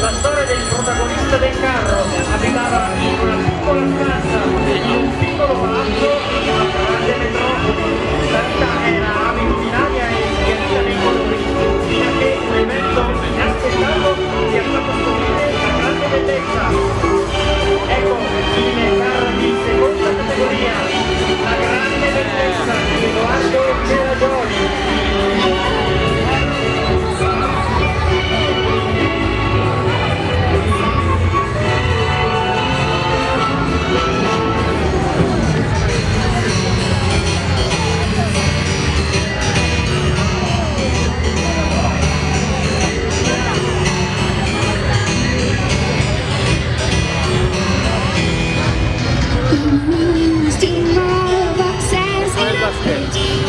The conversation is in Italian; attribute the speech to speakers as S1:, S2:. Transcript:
S1: La storia del protagonista del carro abitava in una piccola stanza, in un piccolo palazzo, in una grande metropoli. La vita era abitudinaria e schiarita nei colori, fino a che un evento inaspettato gli ha fatto scoprire la grande bellezza. Ecco il carro di seconda categoria, la grande bellezza di Edoardo Pelagioli.
S2: Steamroller boxes in a